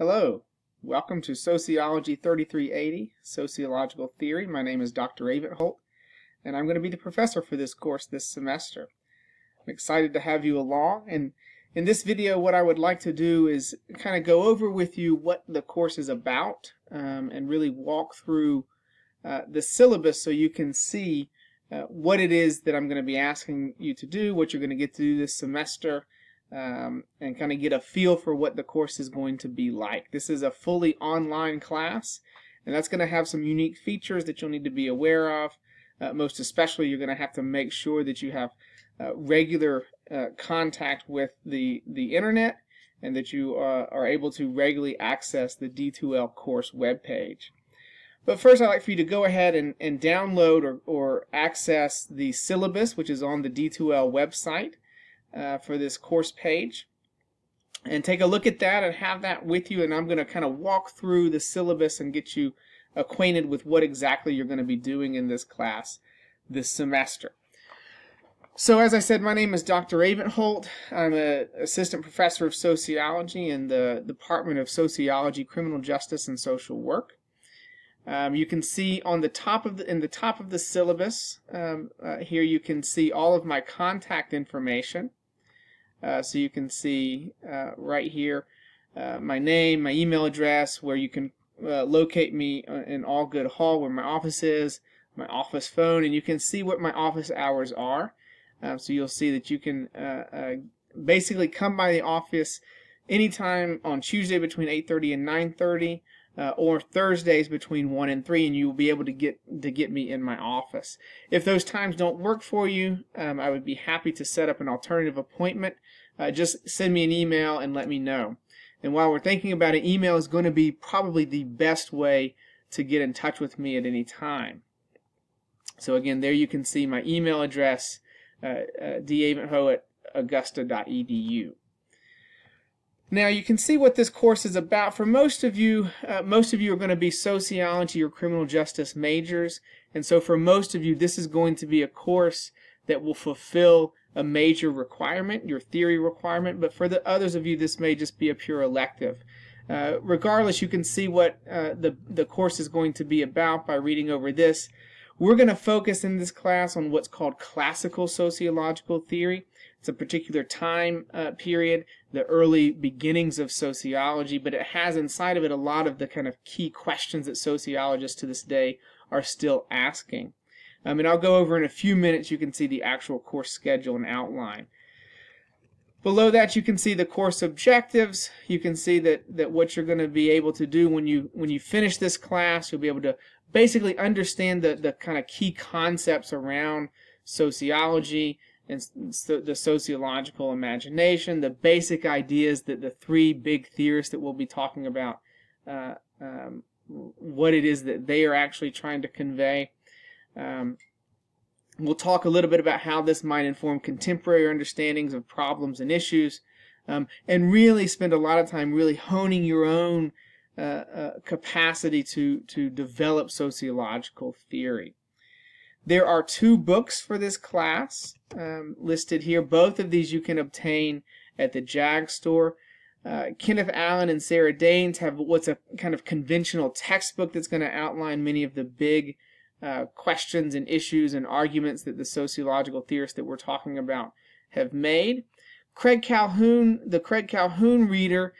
Hello, welcome to Sociology 3380, Sociological Theory. My name is Dr. Avent-Holt, and I'm going to be the professor for this course this semester. I'm excited to have you along, and in this video what I would like to do is kind of go over with you what the course is about and really walk through the syllabus so you can see what it is that I'm going to be asking you to do, what you're going to get to do this semester, and kind of get a feel for what the course is going to be like. This is a fully online class, and that's going to have some unique features that you'll need to be aware of. Most especially, you're going to have to make sure that you have regular contact with the internet, and that you are able to regularly access the D2L course webpage. But first, I'd like for you to go ahead and download or access the syllabus, which is on the D2L website for this course page. And take a look at that and have that with you, and I'm going to kind of walk through the syllabus and get you acquainted with what exactly you're going to be doing in this class this semester. So as I said, my name is Dr. Avent-Holt. I'm an assistant professor of sociology in the Department of Sociology, Criminal Justice, and Social Work. You can see on the top of the syllabus here you can see all of my contact information. So you can see right here my name, my email address, where you can locate me in Augusta Hall, where my office is, my office phone, and you can see what my office hours are. So you'll see that you can basically come by the office anytime on Tuesday between 8:30 and 9:30. Or Thursdays between 1 and 3, and you will be able to get me in my office. If those times don't work for you, I would be happy to set up an alternative appointment. Just send me an email and let me know. And while we're thinking about it, email is going to be probably the best way to get in touch with me at any time. So again, there you can see my email address, daventholt@augusta.edu. Now you can see what this course is about. For most of you are going to be sociology or criminal justice majors, and so for most of you this is going to be a course that will fulfill a major requirement, your theory requirement, but for the others of you this may just be a pure elective. Regardless, you can see what the course is going to be about by reading over this. We're going to focus in this class on what's called classical sociological theory. It's a particular time period, the early beginnings of sociology, but it has inside of it a lot of the kind of key questions that sociologists to this day are still asking. And I'll go over in a few minutes. You can see the actual course schedule and outline. Below that you can see the course objectives. You can see that what you're going to be able to do when you finish this class, you'll be able to basically understand the kind of key concepts around sociology and the sociological imagination, the basic ideas that the three big theorists that we'll be talking about, what it is that they are actually trying to convey. We'll talk a little bit about how this might inform contemporary understandings of problems and issues, and really spend a lot of time really honing your own capacity to develop sociological theory. There are 2 books for this class listed here. Both of these you can obtain at the JAG store. Kenneth Allen and Sarah Daines have what's a kind of conventional textbook that's going to outline many of the big questions and issues and arguments that the sociological theorists that we're talking about have made. Craig Calhoun, the Craig Calhoun reader,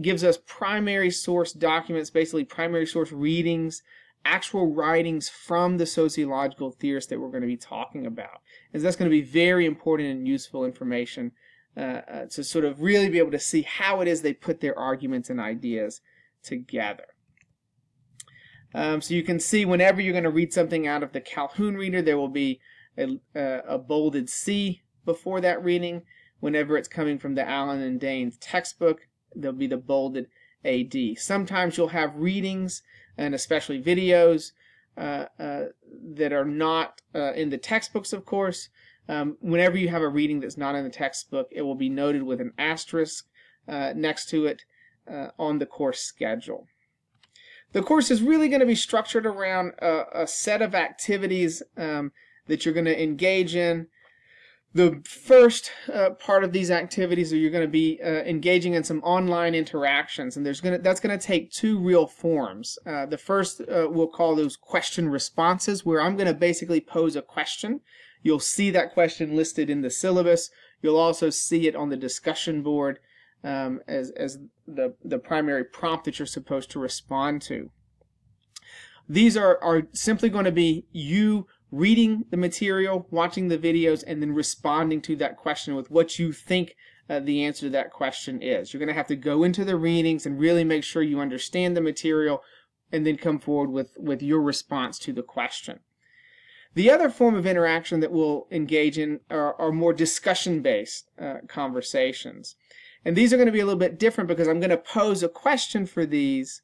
gives us primary source documents, basically primary source readings, actual writings from the sociological theorists that we're going to be talking about. And that's going to be very important and useful information to sort of really be able to see how it is they put their arguments and ideas together. So you can see whenever you're going to read something out of the Calhoun reader, there will be a bolded C before that reading. Whenever it's coming from the Allen and Daines textbook, there'll be the bolded AD. Sometimes you'll have readings, and especially videos, that are not in the textbooks, of course. Whenever you have a reading that's not in the textbook, it will be noted with an asterisk next to it on the course schedule. The course is really going to be structured around a set of activities that you're going to engage in. The first part of these activities are you're going to be engaging in some online interactions, and that's going to take two real forms. The first we'll call those question responses, where I'm going to basically pose a question. You'll see that question listed in the syllabus. You'll also see it on the discussion board as the primary prompt that you're supposed to respond to. These are simply going to be you reading the material, watching the videos, and then responding to that question with what you think the answer to that question is. You're going to have to go into the readings and really make sure you understand the material and then come forward with your response to the question. The other form of interaction that we'll engage in are more discussion-based conversations. And these are going to be a little bit different because I'm going to pose a question for these.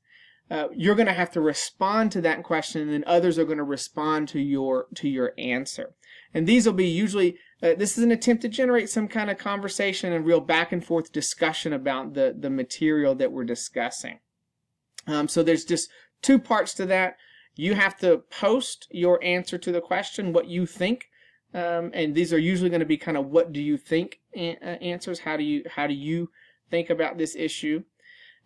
You're going to have to respond to that question, and then others are going to respond to your answer. And these will be usually, this is an attempt to generate some kind of conversation and real back and forth discussion about the material that we're discussing. So there's just two parts to that. You have to post your answer to the question, what you think, and these are usually going to be kind of what do you think answers. How do you think about this issue?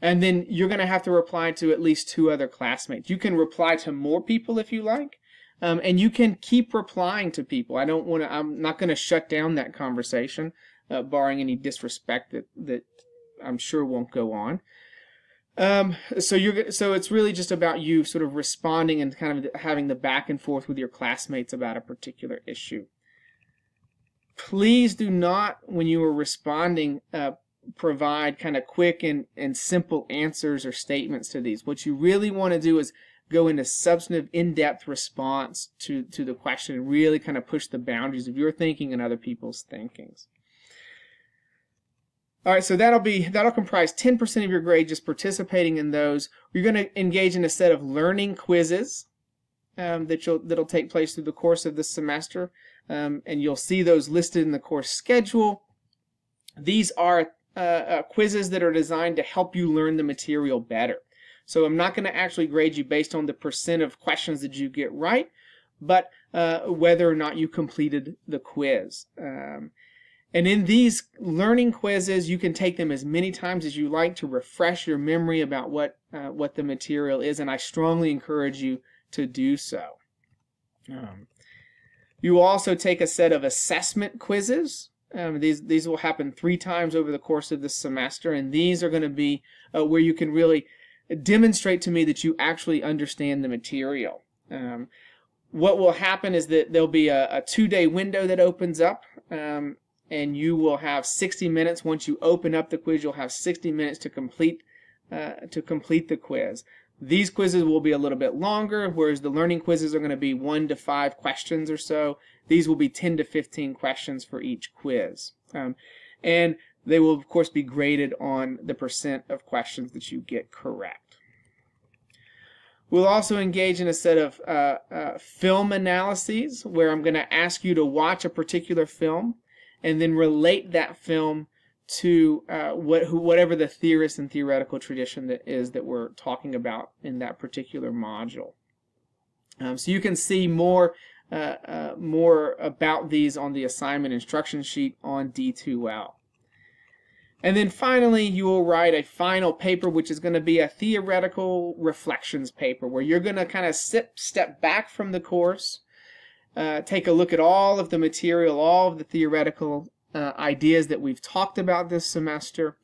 And then you're going to have to reply to at least two other classmates. You can reply to more people if you like, and you can keep replying to people. I'm not going to shut down that conversation, barring any disrespect that I'm sure won't go on. So it's really just about you sort of responding and kind of having the back and forth with your classmates about a particular issue. Please do not, when you are responding, provide kind of quick and simple answers or statements to these. What you really want to do is go into substantive, in-depth response to the question and really kind of push the boundaries of your thinking and other people's thinkings. All right, so that'll comprise 10% of your grade, just participating in those. You're going to engage in a set of learning quizzes that'll take place through the course of this semester, and you'll see those listed in the course schedule. These are quizzes that are designed to help you learn the material better. So I'm not going to actually grade you based on the percent of questions that you get right, but whether or not you completed the quiz. And in these learning quizzes, you can take them as many times as you like to refresh your memory about what the material is, and I strongly encourage you to do so. You will also take a set of assessment quizzes. These will happen 3 times over the course of this semester, and these are going to be where you can really demonstrate to me that you actually understand the material. What will happen is that there'll be a 2-day window that opens up, and you will have 60 minutes. Once you open up the quiz, you'll have 60 minutes to complete the quiz. These quizzes will be a little bit longer, whereas the learning quizzes are going to be 1 to 5 questions or so. These will be 10 to 15 questions for each quiz. And they will, of course, be graded on the percent of questions that you get correct. We'll also engage in a set of film analyses, where I'm going to ask you to watch a particular film and then relate that film to whatever the theorist and theoretical tradition that we're talking about in that particular module. So you can see more about these on the assignment instruction sheet on D2L. And then finally, you will write a final paper, which is going to be a theoretical reflections paper, where you're going to kind of step back from the course, take a look at all of the material, all of the theoretical ideas that we've talked about this semester,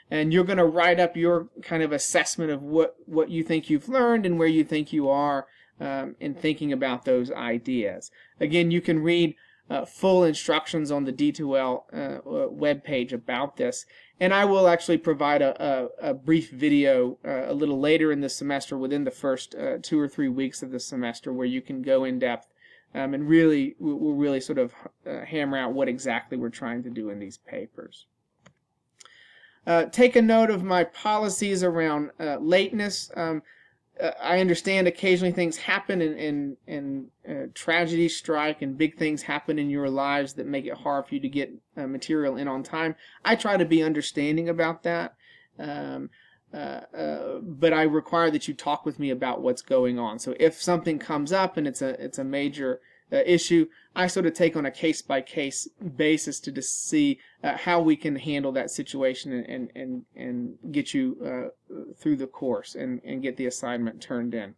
and you're going to write up your kind of assessment of what you think you've learned and where you think you are in thinking about those ideas. Again, you can read full instructions on the D2L webpage about this, and I will actually provide a brief video a little later in the semester, within the first 2 or 3 weeks of the semester, where you can go in depth and we'll really sort of hammer out what exactly we're trying to do in these papers. Take a note of my policies around lateness. I understand occasionally things happen and tragedies strike and big things happen in your lives that make it hard for you to get material in on time. I try to be understanding about that, but I require that you talk with me about what's going on. So if something comes up and it's a major issue, I sort of take on a case-by-case basis to just see how we can handle that situation and get you through the course and get the assignment turned in.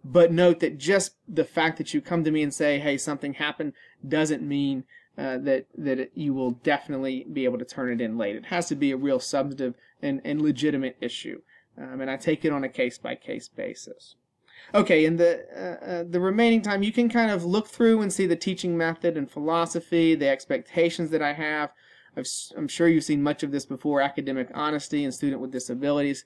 But note that just the fact that you come to me and say, hey, something happened, doesn't mean that you will definitely be able to turn it in late. It has to be a real substantive and legitimate issue. And I take it on a case-by-case basis. Okay, in the remaining time, you can kind of look through and see the teaching method and philosophy, the expectations that I have. I'm sure you've seen much of this before, academic honesty and student with disabilities.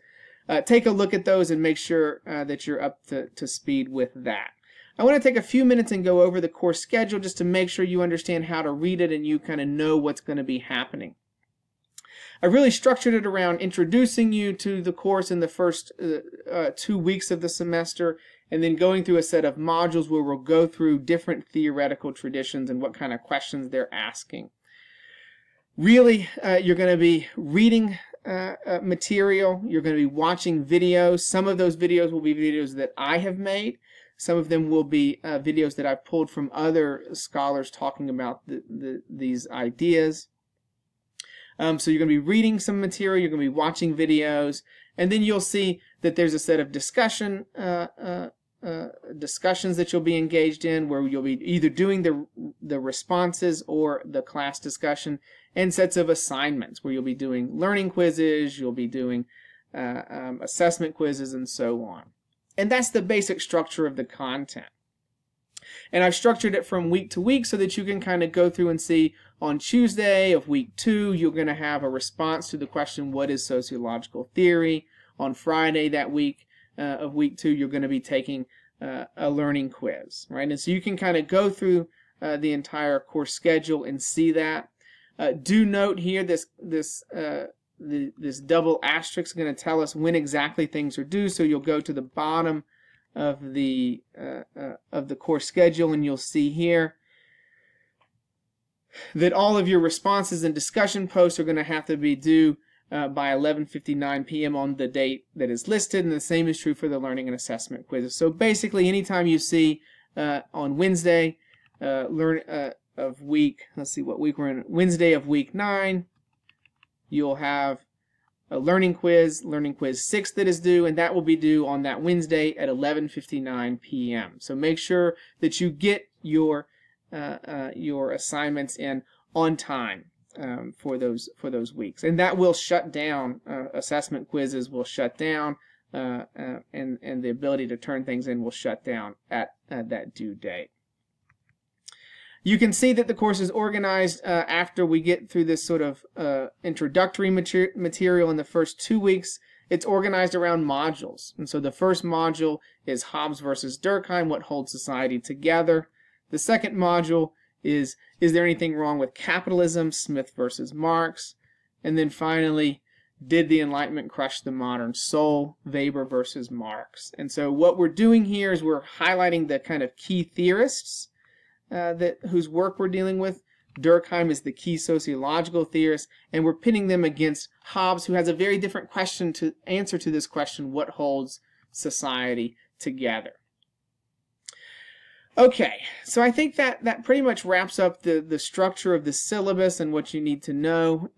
Take a look at those and make sure that you're up to speed with that. I want to take a few minutes and go over the course schedule just to make sure you understand how to read it and you kind of know what's going to be happening. I really structured it around introducing you to the course in the first 2 weeks of the semester, and then going through a set of modules where we'll go through different theoretical traditions and what kind of questions they're asking. Really, you're going to be reading material, you're going to be watching videos. Some of those videos will be videos that I have made. Some of them will be videos that I've pulled from other scholars talking about these ideas. So you're going to be reading some material, you're going to be watching videos, and then you'll see that there's a set of discussions that you'll be engaged in, where you'll be either doing the responses or the class discussion, and sets of assignments where you'll be doing learning quizzes, you'll be doing assessment quizzes, and so on. And that's the basic structure of the content. And I've structured it from week to week so that you can kind of go through and see on Tuesday of week 2, you're going to have a response to the question, what is sociological theory? On Friday that week of week 2, you're going to be taking a learning quiz, right? And so you can kind of go through the entire course schedule and see that. Do note here this double asterisk is going to tell us when exactly things are due. So you'll go to the bottom of the course schedule and you'll see here that all of your responses and discussion posts are going to have to be due by 11:59 p.m. on the date that is listed, and the same is true for the learning and assessment quizzes. So basically, anytime you see on Wednesday of week, let's see what week we're in, Wednesday of week 9, you'll have a learning quiz 6 that is due, and that will be due on that Wednesday at 11:59 p.m. So make sure that you get your assignments in on time for those weeks, and that will shut down. Assessment quizzes will shut down, and the ability to turn things in will shut down at that due date. You can see that the course is organized after we get through this sort of introductory material in the first 2 weeks. It's organized around modules. And so the first module is Hobbes versus Durkheim, what holds society together. The second module is there anything wrong with capitalism, Smith versus Marx. And then finally, did the Enlightenment crush the modern soul, Weber versus Marx. And so what we're doing here is we're highlighting the kind of key theorists whose work we're dealing with. Durkheim is the key sociological theorist, and we're pitting them against Hobbes, who has a very different question to answer to this question: what holds society together? Okay, so I think that pretty much wraps up the structure of the syllabus and what you need to know.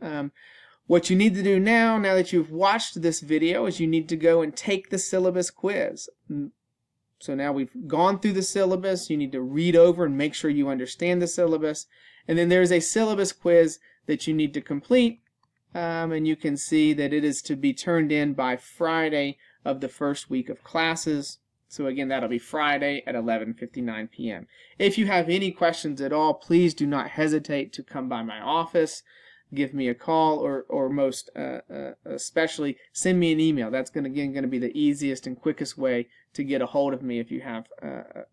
What you need to do now that you've watched this video, is you need to go and take the syllabus quiz. So now we've gone through the syllabus, you need to read over and make sure you understand the syllabus. And then there's a syllabus quiz that you need to complete, and you can see that it is to be turned in by Friday of the first week of classes. So again, that'll be Friday at 11:59 p.m. If you have any questions at all, please do not hesitate to come by my office, give me a call, or most especially send me an email. That's going to be the easiest and quickest way to get a hold of me if you have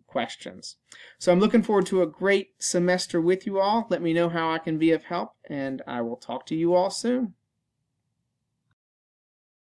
questions. So I'm looking forward to a great semester with you all. Let me know how I can be of help, and I will talk to you all soon.